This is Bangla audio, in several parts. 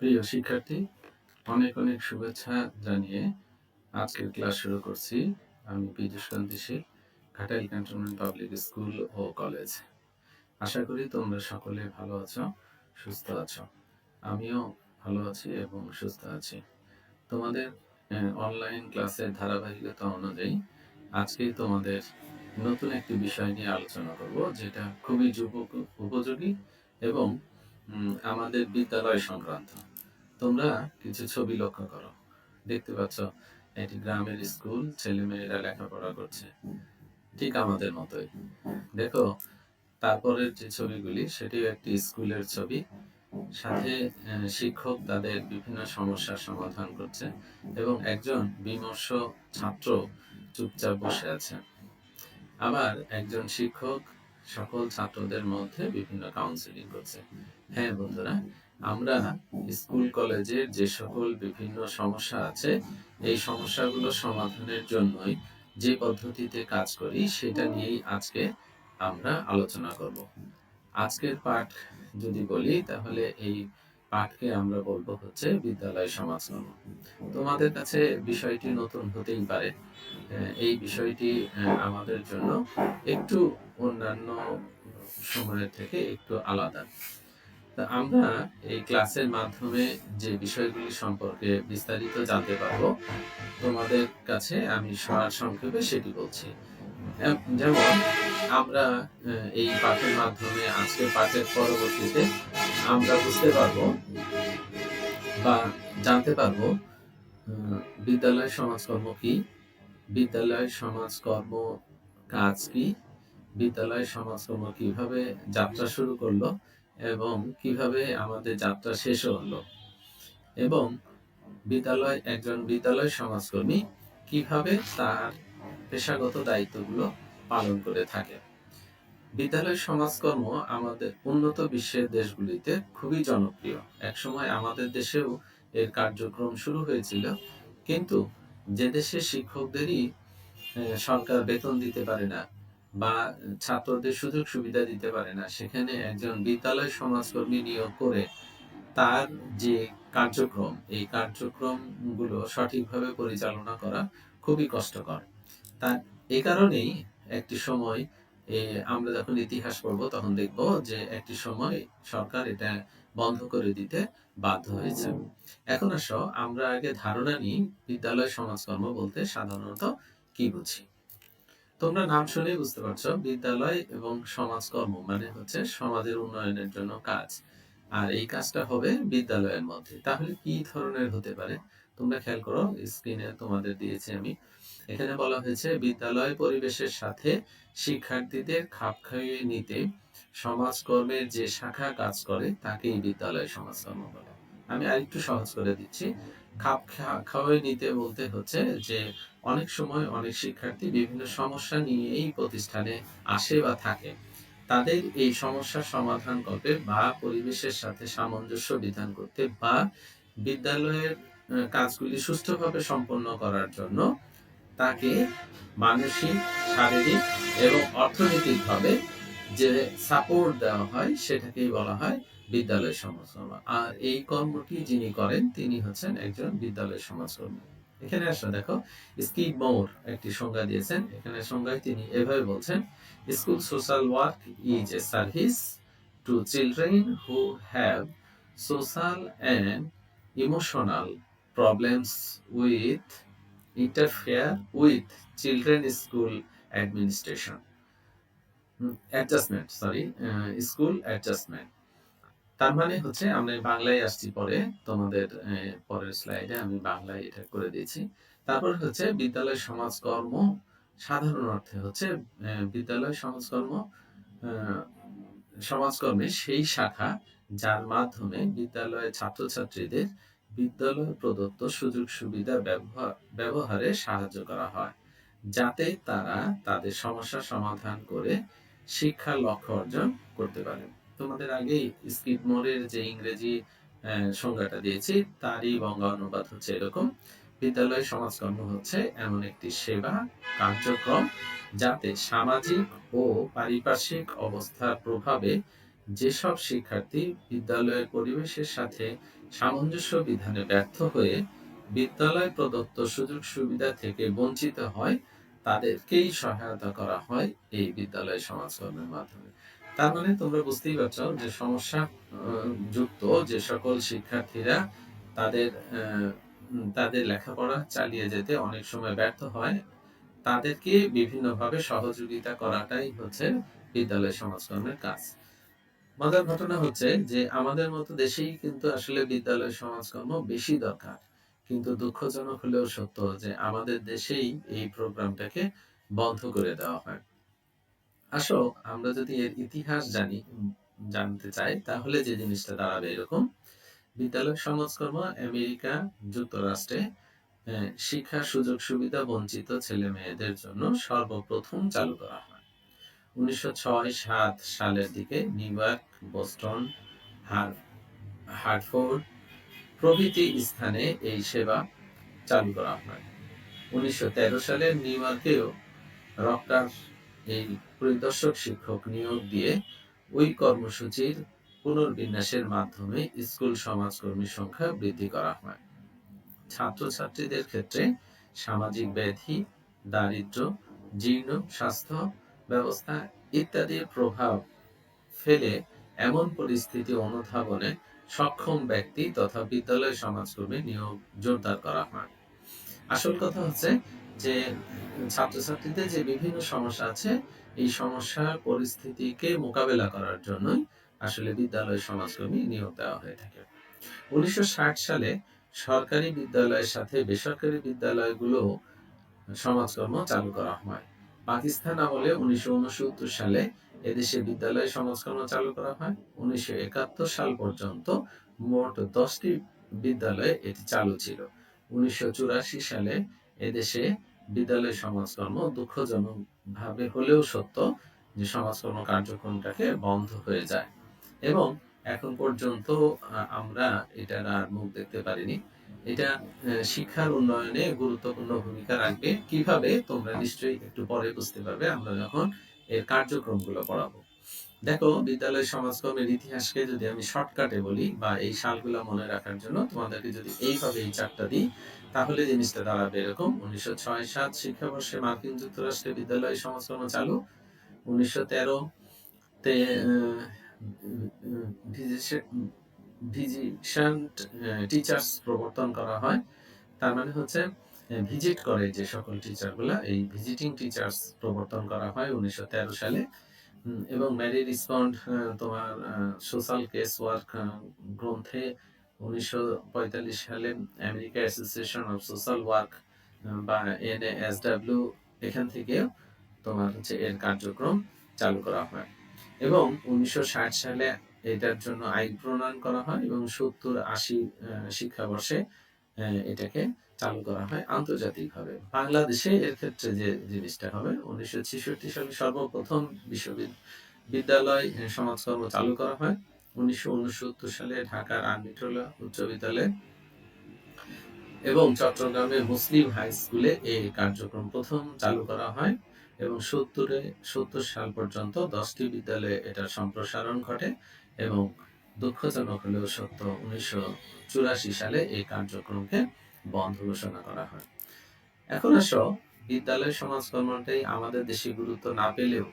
প্রিয় শিক্ষার্থী, অনেক অনেক শুভেচ্ছা জানিয়ে আজকের ক্লাস শুরু করছি। আমি পীযূষ কান্তি শীল, ঘাটাইল ক্যান্টনমেন্ট পাবলিক স্কুল ও কলেজ। আশা করি তোমরা সকলে ভালো আছো, সুস্থ আছো। আমিও ভালো আছি এবং সুস্থ আছি। তোমাদের অনলাইন ক্লাসের ধারাবাহিকতা অনুযায়ী আজকেই তোমাদের নতুন একটি বিষয় নিয়ে আলোচনা করব, যেটা খুবই যুবক উপযোগী এবং আমাদের বিদ্যালয় সংক্রান্ত। তোমরা কিছু ছবি লক্ষ্য করো, দেখতে পাচ্ছ একটি গ্রামের স্কুল, ছেলেমেয়েরা লেখাপড়া করছে ঠিক আমাদের মতোই। দেখো তারপরের যে ছবিগুলি, সেটিও একটি স্কুলের ছবি। সাথে শিক্ষক তাদের বিভিন্ন সমস্যার সমাধান করছে এবং একজন বিমর্ষ ছাত্র চুপচাপ বসে আছে। আবার একজন শিক্ষক সকল ছাত্রদের মধ্যে বিভিন্ন কাউন্সিলিং করছে। হ্যাঁ বন্ধুরা, আমরা স্কুল কলেজের যে সকল বিভিন্ন সমস্যা আছে, এই সমস্যাগুলো সমাধানের জন্যই যে পদ্ধতিতে কাজ করি, সেটা নিয়েই আজকে আমরা আলোচনা করব। আজকের পাঠ যদি বলি, তাহলে এই পাঠকে আমরা বলবো হচ্ছে বিদ্যালয় সমাজকর্ম। তোমাদের কাছে বিষয়টি নতুন হতেই পারে। এই বিষয়টি আমাদের জন্য একটু অন্যান্য সময়ের থেকে একটু আলাদা। তা আমরা এই ক্লাসের মাধ্যমে যে বিষয়গুলি সম্পর্কে বিস্তারিত জানতে পারবো, তোমাদের কাছে আমি সংক্ষেপে সেটি বলছি। যেমন আমরা এই পাঠের মাধ্যমে, আজকের পাঠের পরবর্তীতে আমরা বুঝতে পারবো বা জানতে পারবো বিদ্যালয় সমাজকর্ম কি, বিদ্যালয় সমাজকর্ম কাজ কি, বিদ্যালয় সমাজকর্ম কিভাবে যাত্রা শুরু করলো এবং কিভাবে আমাদের যাত্রা শেষ হলো, এবং একজন বিদ্যালয় সমাজকর্মী কিভাবে তার পেশাগত দায়িত্বগুলো পালন করে থাকে। বিদ্যালয় সমাজকর্ম আমাদের উন্নত বিশ্বের দেশগুলিতে খুবই জনপ্রিয়। একসময় আমাদের দেশেও এর কার্যক্রম শুরু হয়েছিল, কিন্তু যে দেশে শিক্ষকদেরই সরকার বেতন দিতে পারে না বা ছাত্রদের সুযোগ সুবিধা দিতে পারে না, সেখানে একজন বিদ্যালয় সমাজকর্মী নিয়োগ করে তার যে কার্যক্রম, এই কার্যক্রমগুলো সঠিকভাবে পরিচালনা করা খুবই কষ্টকর। তার এই কারণেই একটি সময় আমরা যখন ইতিহাস পড়ব, তখন দেখব যে একটি সময় সরকার এটা বন্ধ করে দিতে বাধ্য হয়েছে। এখন আসো আমরা আগে ধারণা নিই বিদ্যালয় সমাজকর্ম বলতে সাধারণত কি বুঝি। তোমরা নাম শুনেই বুঝতে পারছো, বিদ্যালয় এবং সমাজকর্ম মানে হচ্ছে সমাজের উন্নয়নের জন্য কাজ। আর এই কাজটা হবে বিদ্যালয়ের মধ্যে। তাহলে কি ধরনের হতে পারে? তোমরা খেয়াল করো, স্ক্রিনে তোমাদের দিয়েছি আমি। এখানে বলা হয়েছে বিদ্যালয় পরিবেশের সাথে শিক্ষার্থীদের খাপ খাইয়ে নিতে সমাজকর্মের যে শাখা কাজ করে তাকেই বিদ্যালয় সমাজকর্ম বলে। আমি আরেকটু সহজ করে দিচ্ছি। খাপ খাওয়াই নিতে বলতে হচ্ছে যে অনেক সময় অনেক শিক্ষার্থী বিভিন্ন সমস্যা নিয়েই প্রতিষ্ঠানে আসে বা থাকে। তাদের এই সমস্যার সমাধান করতে বা পরিবেশের সাথে সামঞ্জস্য বিধান করতে বা বিদ্যালয়ের কাজগুলি সুষ্ঠুভাবে সম্পন্ন করার জন্য তাকে মানসিক, শারীরিক এবং অর্থনৈতিকভাবে যে সাপোর্ট দেওয়া হয়, সেটাকেই বলা হয় বিদ্যালয় সমাজকর্ম। আর এই কর্মটি যিনি করেন, তিনি হচ্ছেন একজন বিদ্যালয় সমাজকর্মী। এখানে আসলে দেখো, স্কিড মোর একটি সংজ্ঞা দিয়েছেন। এখানে সংজ্ঞায় তিনি এভাবে বলছেন, school social work is a service to children who have social and emotional problems with interfere with children school administration adjustment school adjustment। তার মানে হচ্ছে, আমরা বাংলায় আসছি পরে, তোমাদের পরের স্লাইডে আমি বাংলায় এটা করে দিয়েছি। তারপর হচ্ছে বিদ্যালয় সমাজকর্ম সাধারণ অর্থে হচ্ছে বিদ্যালয় সমাজকর্মের সেই শাখা যার মাধ্যমে বিদ্যালয়ের ছাত্রছাত্রীদের বিদ্যালয় প্রদত্ত সুযোগ সুবিধা ব্যবহারে সাহায্য করা হয়, যাতে তারা তাদের সমস্যা সমাধান করে শিক্ষার লক্ষ্য অর্জন করতে পারে। তোমাদের আগেই স্কিডমোরের যে ইংরেজি সংজ্ঞাটা দিয়েছি, তারই বঙ্গা অনুবাদ হচ্ছে এরকম: বিদ্যালয় সমাজকর্ম হচ্ছে এমন একটি সেবা কার্যক্রম যাতে সামাজিক ও পারিপার্শ্বিক অবস্থার প্রভাবে যেসব শিক্ষার্থী বিদ্যালয়ের পরিবেশের সাথে সামঞ্জস্য বিধানে ব্যর্থ হয়ে বিদ্যালয় প্রদত্ত সুযোগ সুবিধা থেকে বঞ্চিত হয়, তাদেরকেই সহায়তা করা হয় এই বিদ্যালয় সমাজকর্মের মাধ্যমে। তার মানে তোমরা বুঝতেই পারছো যে সমস্যা যুক্ত যে সকল শিক্ষার্থীরা তাদের তাদের লেখাপড়া চালিয়ে যেতে অনেক সময় ব্যর্থ হয়, তাদেরকে বিভিন্নভাবে সহযোগিতা করাটাই হচ্ছে বিদ্যালয় সমাজকর্মের কাজ। মজার ঘটনা হচ্ছে যে আমাদের মতো দেশেই কিন্তু আসলে বিদ্যালয় সমাজকর্ম বেশি দরকার, কিন্তু দুঃখজনক হলেও সত্য যে আমাদের দেশেই এই প্রোগ্রামটাকে বন্ধ করে দেওয়া হয়। আসো আমরা যদি এর ইতিহাস জানতে চাই, তাহলে যে জিনিসটা দাঁড়াবে এরকম: বিদ্যালয় সমাজকর্ম আমেরিকা যুক্তরাষ্ট্রে শিক্ষার সুযোগ সুবিধা বঞ্চিত ছেলে মেয়েদের জন্য সর্বপ্রথম চালু করা হয়। 1906-7 সালের দিকে নিউ ইয়র্ক, বোস্টন, হার্টফোর্ড প্রভৃতি স্থানে এই সেবা চালু করা হয়। 1913 সালে নিউ ইয়র্কেও রক্টার এই পরিদর্শক শিক্ষক নিয়োগ দিয়ে ওই কর্মসূচির পুনর্বিন্যাসের মাধ্যমে স্কুল সমাজকর্মীর সংখ্যা বৃদ্ধি করা হয়। ছাত্রছাত্রীদের ক্ষেত্রে সামাজিক ব্যাধি, দারিদ্র্য, জীর্ণ স্বাস্থ্য ব্যবস্থা ইত্যাদির প্রভাব ফেলে এমন পরিস্থিতি অনুধাবনে সক্ষম ব্যক্তি তথা বিদ্যালয় সমাজকর্মী নিয়োগ জোরদার করা হয়। আসল কথা হচ্ছে যে ছাত্রছাত্রীদের যে বিভিন্ন সমস্যা আছে, এই সমস্যার পরিস্থিতিকে মোকাবেলা করার জন্যই আসলে বিদ্যালয় সমাজকর্মী নিয়োগ দেওয়া হয়ে থাকে। 1960 সালে সরকারি বিদ্যালয়ের সাথে বেসরকারি বিদ্যালয়গুলো সমাজকর্ম চালু করা হয়। পাকিস্তান আমলে 1969 সালে এদেশে বিদ্যালয় সমাজকর্ম চালু করা হয়। 1971 সাল পর্যন্ত মোট 10টি বিদ্যালয়ে এটি চালু ছিল। 1984 সালে এদেশে বিদ্যালয় সমাজকর্ম দুঃখজনকভাবে হলেও সত্য যে সমাজকর্ম কার্যক্রমটাকে বন্ধ হয়ে যায় এবং এখন পর্যন্ত আমরা এটার আর মুখ দেখতে পারিনি। এটা শিক্ষার উন্নয়নে গুরুত্বপূর্ণ ভূমিকা রাখবে। কিভাবে তোমরা নিশ্চয়ই একটু পরে বুঝতে পারবে আমরা যখন এর কার্যক্রমগুলো পড়াবো। দেখো, বিদ্যালয় সমাজকর্মের ইতিহাসকে যদি আমি শর্টকাটে বলি বা এই সালগুলো মনে রাখার জন্য তোমাদেরকে যদি এইভাবে এই চারটা দিই, তাহলে জিনিসটা দাঁড়াবে এরকম: 1906-7 শিক্ষাবর্ষে মার্কিন যুক্তরাষ্ট্রে বিদ্যালয় সমাজকর্ম চালু। 1913 তে ভিজিশন্ট টিচার্স প্রবর্তন করা হয়। তার মানে হচ্ছে ভিজিট করে যে সকল টিচারগুলা, এই ভিজিটিং টিচার্স প্রবর্তন করা হয় 1913 সালে। এবং ম্যারি রিসপন্ড তোমার সোশ্যাল কেস ওয়ার্ক গ্রন্থে 1945 সালে America association of social work বা NASW এখান থেকে তোমার হচ্ছে এর কার্যক্রম চালু করা হয় এবং 1960 সালে এটার জন্য আইন প্রণয়ন করা হয় এবং 70-80 শিক্ষাবর্ষে এটাকে চালু করা হয় আন্তর্জাতিকভাবে। বাংলাদেশে এর ক্ষেত্রে যে জিনিসটা হবে, 1966 সালে সর্বপ্রথম বিদ্যালয় সমাজকর্ম চালু করা হয়। 1969 সালে ঢাকার আরবিটোলা উচ্চ বিদ্যালয়ে এবং চট্টগ্রামে মুসলিম হাই স্কুলে এই কার্যক্রম প্রথম চালু করা হয় এবং 70 সাল পর্যন্ত 10টি বিদ্যালয়ে এটার সম্প্রসারণ ঘটে এবং দুঃখজনক হলেও সত্য 1984 সালে এই কার্যক্রমকে বন্ধ ঘোষণা করা হয়। এখন আসো, বিদ্যালয় সমাজকর্মটাই আমাদের দেশে গুরুত্ব না পেলেও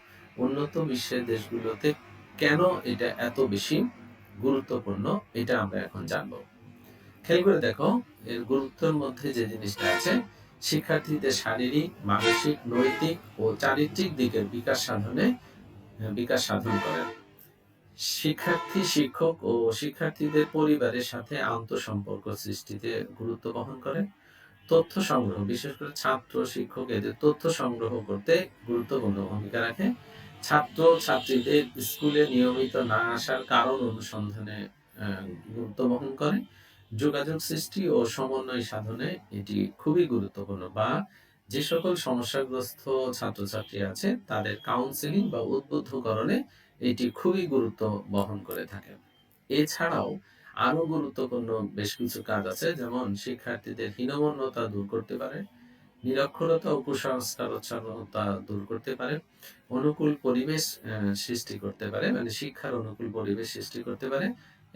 উন্নত বিশ্বের দেশগুলোতে কেন এটা এত বেশি গুরুত্বপূর্ণ, এটা আমরা এখন জানবো। খেয়াল করে দেখো, এর গুরুত্বের মধ্যে যে জিনিসটা আছে, শিক্ষার্থীদের শারীরিক, মানসিক, নৈতিক ও চারিত্রিক দিকের বিকাশ সাধন করে। শিক্ষার্থী, শিক্ষক ও শিক্ষার্থীদের পরিবারের সাথে আন্তঃসম্পর্ক সৃষ্টিতে গুরুত্ব বহন করে। তথ্য সংগ্রহ, বিশেষ করে ছাত্র শিক্ষক এদের তথ্য সংগ্রহ করতে গুরুত্বপূর্ণ ভূমিকা রাখে। ছাত্র ছাত্রীদের স্কুলে নিয়মিত না আসার কারণ অনুসন্ধানে গুরুত্ব বহন করে। যোগাযোগ সৃষ্টি ও সমন্বয় সাধনে এটি খুবই গুরুত্বপূর্ণ, বা যে সকল সমস্যাগ্রস্ত ছাত্রছাত্রী আছে তাদের কাউন্সেলিং বা উদ্বুদ্ধকরণে এটি খুবই গুরুত্ব বহন করে থাকে। এছাড়াও আরো গুরুত্বপূর্ণ বেশ কিছু কাজ আছে, যেমন শিক্ষার্থীদের হীনমন্যতা দূর করতে পারে, নিরক্ষরতা ও কুসংস্কারচ্ছন্নতা দূর করতে পারে, অনুকূল পরিবেশ সৃষ্টি করতে পারে, মানে শিক্ষার অনুকূল পরিবেশ সৃষ্টি করতে পারে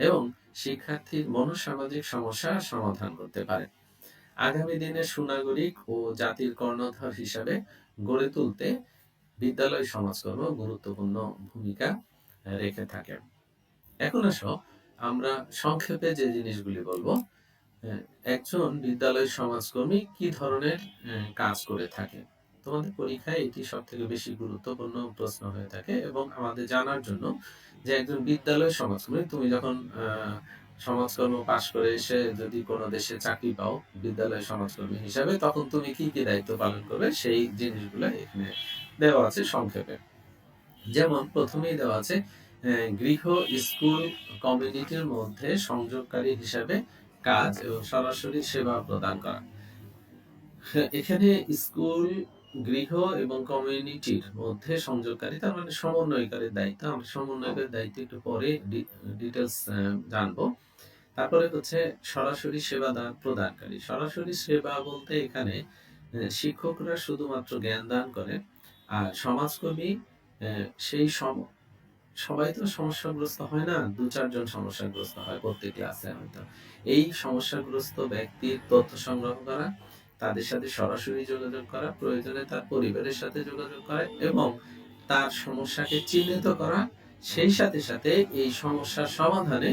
এবং শিক্ষার্থীর মনোসামাজিক সমস্যা সমাধান করতে পারে। আগামী দিনের সুনাগরিক ও জাতির কর্ণধার হিসাবে গড়ে তুলতে বিদ্যালয় সমাজকর্ম গুরুত্বপূর্ণ ভূমিকা রেখে থাকে। এখন আসো আমরা সংক্ষেপে যে জিনিসগুলি বলবো। একজন বিদ্যালয় সমাজকর্মী কি ধরনের কাজ করে থাকে? তোমাদের পরীক্ষায় এটি সবথেকে বেশি গুরুত্বপূর্ণ প্রশ্ন হয়ে থাকে এবং আমাদের জানার জন্য যে একজন বিদ্যালয় সমাজকর্মী, তুমি যখন সমাজকর্ম পাশ করে এসে যদি কোনো দেশে চাকরি পাও বিদ্যালয় সমাজকর্মী হিসাবে, তখন তুমি কি কি দায়িত্ব পালন করবে সেই জিনিসগুলো এখানে দেওয়া আছে সংক্ষেপে। যেমন প্রথমেই দেওয়া আছে গৃহ, স্কুল, কমিউনিটির মধ্যে সংযোগকারী হিসাবে কাজ এবং সরাসরি সেবা প্রদান করা। এখানে স্কুল, গৃহ এবং কমিউনিটির মধ্যে সংযোগকারী, তার মানে সমন্বয়কারীর দায়িত্ব। আমরা সমন্বয়কারীর দায়িত্ব একটু পরে ডিটেলস জানবো। তারপরে হচ্ছে সরাসরি সেবা প্রদানকারী। সরাসরি সেবা বলতে এখানে শিক্ষকরা শুধুমাত্র জ্ঞান দান করে, আর সমাজকর্মী সেই সবাই তো সমস্যাগ্রস্ত হয় না, 2-4 জন সমস্যাগ্রস্ত হয় প্রত্যেক ক্লাসে হয়তো। এই সমস্যাগ্রস্ত ব্যক্তির তথ্য সংগ্রহ করা, তাদের সাথে সরাসরি যোগাযোগ করা, প্রয়োজনে তার পরিবারের সাথে যোগাযোগ করা এবং তার সমস্যাকে চিহ্নিত করা, সেই সাথে সাথে এই সমস্যার সমাধানে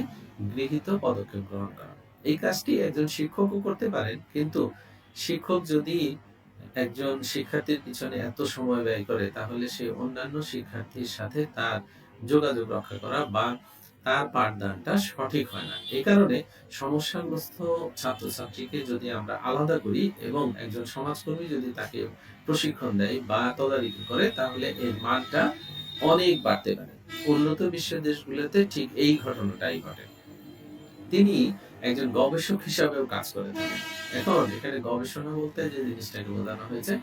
গৃহীত পদক্ষেপ গ্রহণ করা। এই কাজটি একজন শিক্ষকও করতে পারেন, কিন্তু শিক্ষক যদি একজন শিক্ষার্থীর পিছনে এত সময় ব্যয় করে, তাহলে সে অন্যান্য শিক্ষার্থীর সাথে তার যোগাযোগ রক্ষা করা বা তার পাঠদানটা সঠিক হয় না। এই কারণে সমস্যাগ্রস্ত ছাত্রছাত্রীকে যদি আমরা আলাদা করি এবং একজন সমাজকর্মী যদি তাকে প্রশিক্ষণ দেয় বা তদারকি করে, তাহলে এর মানটা অনেক বাড়তে পারে। উন্নত বিশ্বের দেশগুলোতে ঠিক এই ঘটনাটাই ঘটে। তিনি একজন গবেষক হিসাবেও কাজ করে থাকেন। এখন এখানে গবেষণা বলতে যে জিনিসটাকে বোঝানো হয়েছে,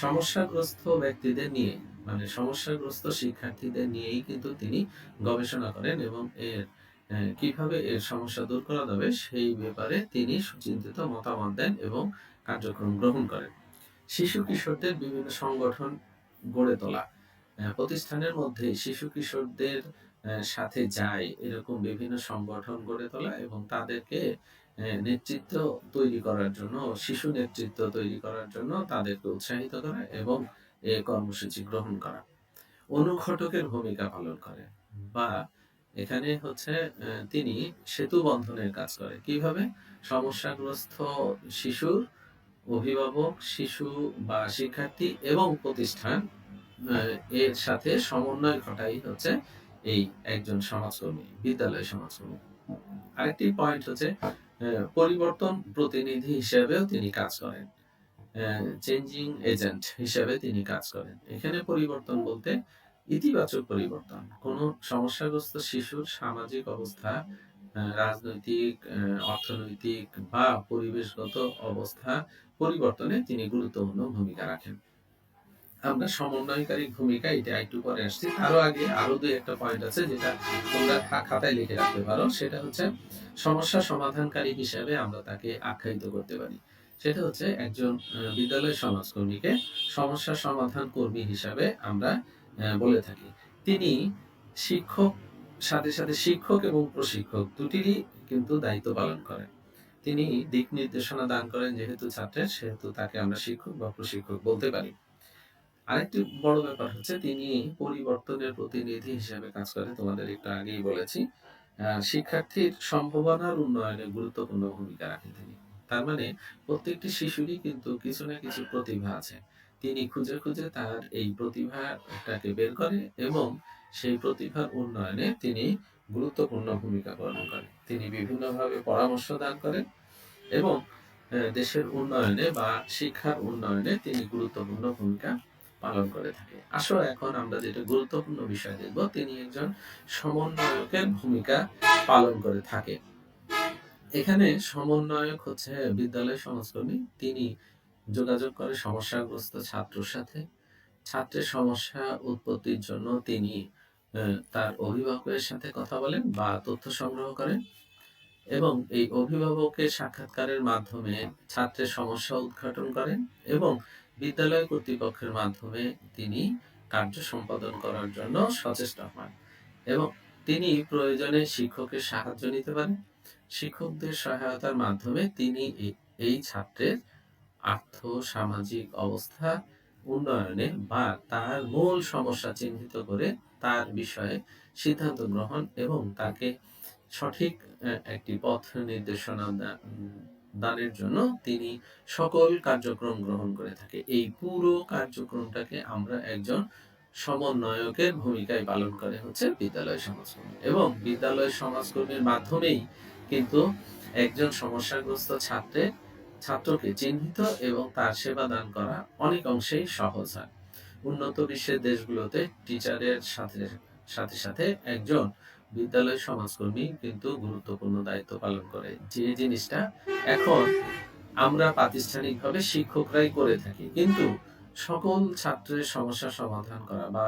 সমস্যাগ্রস্ত ব্যক্তিদের নিয়ে, মানে সমস্যাগ্রস্ত শিক্ষার্থীদের নিয়েই কিন্তু তিনি গবেষণা করেন এবং এর কিভাবে এর সমস্যা দূর করা যাবে সেই ব্যাপারে তিনি সুচিন্তিত মতামত দেন এবং কার্যক্রম গ্রহণ করেন। শিশু কিশোরদের বিভিন্ন সংগঠন গড়ে তোলা, প্রতিষ্ঠানের মধ্যে শিশু কিশোরদের সাথে যায় এরকম বিভিন্ন সংগঠন গড়ে তোলা এবং তাদেরকে নেতৃত্ব তৈরি করার জন্য, শিশু নেতৃত্ব তৈরি করার জন্য তাদেরকে উৎসাহিত করা এবং এই কর্মসূচি গ্রহণ করা। অনুঘটকের ভূমিকা পালন করে, বা এখানে হচ্ছে তিনি সেতু বন্ধনের কাজ করে। কিভাবে? সমস্যাগ্রস্ত শিশুর অভিভাবক, শিশু বা শিক্ষার্থী এবং প্রতিষ্ঠান এর সাথে সমন্বয় ঘটাই হচ্ছে এই একজন সমাজকর্মী, বিদ্যালয় সমাজকর্মী। আরেকটি পয়েন্ট হচ্ছে পরিবর্তন প্রতিনিধি হিসেবেও তিনি কাজ করেন। চেঞ্জিং এজেন্ট হিসেবে তিনি কাজ করেন। এখানে পরিবর্তন বলতে ইতিবাচক পরিবর্তন, কোন সমস্যাগ্রস্ত শিশুর সামাজিক অবস্থা, রাজনৈতিক, অর্থনৈতিক বা পরিবেশগত অবস্থা পরিবর্তনে তিনি গুরুত্বপূর্ণ ভূমিকা রাখেন। আমরা সমন্বয়কারী ভূমিকা এটা একটু পরে আসছি। আরো আগে আরো দুই একটা পয়েন্ট আছে যেটা তোমরা খাতায় লিখে রাখতে পারো। সেটা হচ্ছে সমস্যা সমাধানকারী হিসেবে আমরা তাকে আখ্যায়িত করতে পারি। সেটা হচ্ছে একজন বিদ্যালয় সমাজকর্মীকে সমস্যা সমাধান কর্মী হিসাবে আমরা বলে থাকি। তিনি শিক্ষক, সাথে সাথে শিক্ষক এবং প্রশিক্ষক দুটিরই কিন্তু দায়িত্ব পালন করেন। তিনি দিক নির্দেশনা দান করেন, যেহেতু ছাত্রের, সেহেতু তাকে আমরা শিক্ষক বা প্রশিক্ষক বলতে পারি। আরেকটি বড় ব্যাপার হচ্ছে তিনি পরিবর্তনের প্রতিনিধি হিসেবে কাজ করে। তোমাদের একটু আগেই বলেছি, শিক্ষার্থীর সম্ভাবনার উন্নয়নে গুরুত্বপূর্ণ ভূমিকা রাখেন তিনি। তার মানে প্রত্যেকটি শিশুরই কিন্তু কিছু না কিছু প্রতিভা আছে। তিনি খুঁজে খুঁজে তার এই প্রতিভাটাকে বের করে এবং সেই প্রতিভার উন্নয়নে তিনি গুরুত্বপূর্ণ ভূমিকা পালন করেন। তিনি বিভিন্নভাবে পরামর্শ দান করেন এবং দেশের উন্নয়নে বা শিক্ষার উন্নয়নে তিনি গুরুত্বপূর্ণ ভূমিকা পালন করে থাকে। আসো এখন আমরা যেটা গুরুত্বপূর্ণ বিষয় দেখব, তিনি একজন সমন্বয়কের ভূমিকা পালন করে থাকে। এখানে সমন্বয়ক হচ্ছে বিদ্যালয় সমাজকর্মী। তিনি যোগাযোগ করে সমস্যাগ্রস্ত ছাত্রর সাথে। ছাত্রের সমস্যা উৎপত্তির জন্য তিনি তার অভিভাবকের সাথে কথা বলেন বা তথ্য সংগ্রহ করেন এবং এই অভিভাবকের সাক্ষাৎকারের মাধ্যমে ছাত্রের সমস্যা উদ্ঘাটন করেন এবং বিদ্যালয় কর্তৃপক্ষের মাধ্যমে তিনি কার্য সম্পাদন করার জন্য সচেষ্ট হন। এবং তিনি প্রয়োজনে শিক্ষকের সাহায্য নিতে পারেন। শিক্ষকদের সহায়তার মাধ্যমে তিনি এই ছাত্রের আর্থ সামাজিক অবস্থা উন্নয়নে বা তার মূল সমস্যা চিহ্নিত করে তার বিষয়ে সিদ্ধান্ত গ্রহণ এবং তাকে সঠিক একটি পথ নির্দেশনা দানের জন্য তিনি সকল কার্যক্রম গ্রহণ করে থাকে। এই পুরো কার্যক্রমটাকে আমরা একজন সমন্বয়কের ভূমিকায় পালন করে হচ্ছে বিদ্যালয় সমাজকর্মী, এবং বিদ্যালয় সমাজকর্মীর মাধ্যমেই কিন্তু একজন সমস্যাগ্রস্ত ছাত্রকে চিহ্নিত এবং তার সেবা দান করা অনেক অংশেই সহজ হয়। উন্নত বিশ্বের দেশগুলোতে টিচারের সাথে সাথে সাথে একজন বিদ্যালয় সমাজকর্মী কিন্তু গুরুত্বপূর্ণ দায়িত্ব পালন করে, যে জিনিসটা এখন আমরা প্রাতিষ্ঠানিকভাবে শিক্ষকরাই করে থাকি। কিন্তু সকল ছাত্রের সমস্যা সমাধান করা বা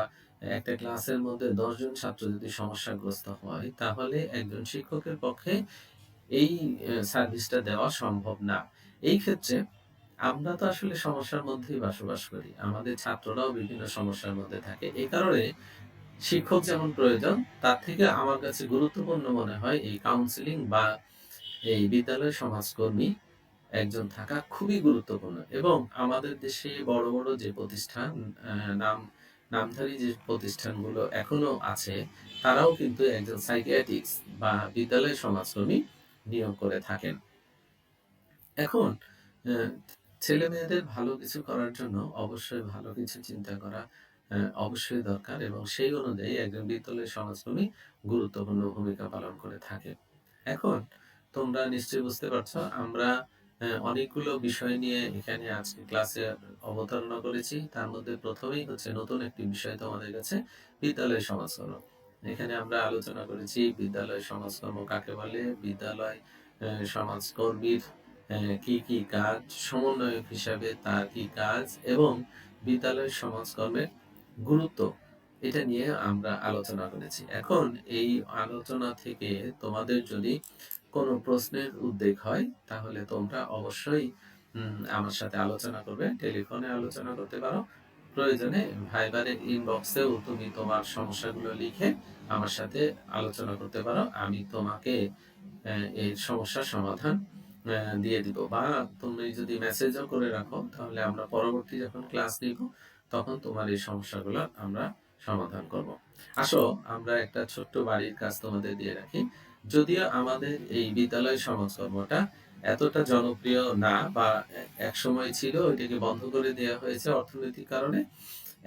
একটা ক্লাসের মধ্যে 10 জন ছাত্র যদি সমস্যাগ্রস্ত হয়, তাহলে একজন শিক্ষকের পক্ষে এই সার্ভিসটা দেওয়া সম্ভব না। এই ক্ষেত্রে আমরা তো আসলে সমস্যার মধ্যেই বসবাস করি। আমাদের ছাত্ররাও বিভিন্ন সমস্যার মধ্যে থাকে। এই কারণে শিক্ষক যেমন প্রয়োজন, তার থেকে আমার কাছে গুরুত্বপূর্ণ মনে হয় এই কাউন্সেলিং বা এই বিদ্যালয় সমাজকর্মী একজন থাকা খুবই গুরুত্বপূর্ণ। এবং আমাদের দেশে বড় বড় যে প্রতিষ্ঠান, নামধারী যে প্রতিষ্ঠানগুলো এখনো আছে, তারাও কিন্তু একজন সাইকিয়াট্রিস্ট বা বিদ্যালয় সমাজকর্মী নিয়োগ করে থাকেন। এখন ছেলে মেয়েদের ভালো কিছু করার জন্য অবশ্যই ভালো কিছু চিন্তা করা অবশ্যই দরকার, এবং সেই অনুযায়ী একজন বিদ্যালয় সমাজকর্মী গুরুত্বপূর্ণ ভূমিকা পালন করে থাকে। এখন তোমরা নিশ্চয়ই বুঝতে পারছো, আমরা অনেকগুলো বিষয় নিয়ে এখানে আজকে ক্লাসে অবতারণা করেছি। তার মধ্যে প্রথমেই হচ্ছে নতুন একটি বিষয় তোমাদের কাছে, বিদ্যালয় সমাজকর্ম। এখানে আমরা আলোচনা করেছি বিদ্যালয় সমাজকর্ম কাকে বলে, বিদ্যালয় সমাজকর্মীর কি কি কাজ, সমন্বয়ক হিসাবে তার কি কাজ, এবং বিদ্যালয় সমাজকর্মের গুরুত্ব, এটা নিয়ে আমরা আলোচনা করেছি। এখন এই আলোচনা থেকে তোমাদের যদি কোনো প্রশ্নের উদ্বেগ হয়, তাহলে তোমরা অবশ্যই আমার সাথে আলোচনা করবে। টেলিফোনে আলোচনা করতে পারো, প্রয়োজনে ভাইবারের ইনবক্সেও তুমি তোমার সমস্যাগুলো লিখে আমার সাথে আলোচনা করতে পারো। আমি তোমাকে এই সমস্যার সমাধান দিয়ে দিব, বা তুমি যদি মেসেজও করে রাখো, তাহলে আমরা পরবর্তী যখন ক্লাস নিব তখন তোমার এই সমস্যাগুলো আমরা সমাধান করব। আসো আমরা একটা ছোট্ট বাড়ির কাজ তোমাদের দিয়ে রাখি। যদিও আমাদের এই বিদ্যালয় সমাজকর্মটা এতটা জনপ্রিয় না, বা এক সময় ছিল, এটাকে বন্ধ করে দেওয়া হয়েছে অর্থনৈতিক কারণে।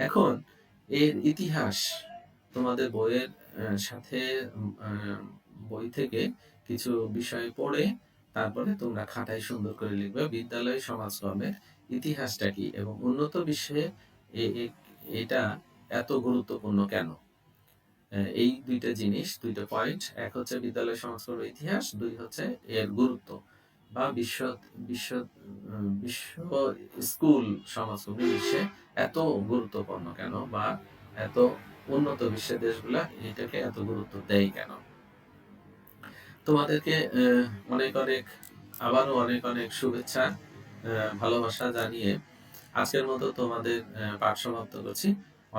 এখন এর ইতিহাস তোমাদের বইয়ের সাথে বই থেকে কিছু বিষয় পড়ে তারপরে তোমরা খাতায় সুন্দর করে লিখবে বিদ্যালয় সমাজকর্মের ইতিহাসটা কি, এবং উন্নত বিশ্বে এটা এত গুরুত্বপূর্ণ কেন। এই দুইটা জিনিস, দুইটা পয়েন্ট, এক হচ্ছে বিদ্যালয় সমাজকর্মের ইতিহাস, দুই হচ্ছে এর গুরুত্ব, বা বিশ্ব বিশ্ব বিশ্ব স্কুল সমাজকর্মী বিশ্বে এত গুরুত্বপূর্ণ কেন, বা এত উন্নত বিশ্বের দেশগুলা এটাকে এত গুরুত্ব দেয় কেন। তোমাদেরকে আবারও অনেক অনেক শুভেচ্ছা, ভালোবাসা জানিয়ে আজকের মতো তোমাদের পাঠ সমাপ্ত করছি।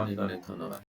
অনেক অনেক ধন্যবাদ।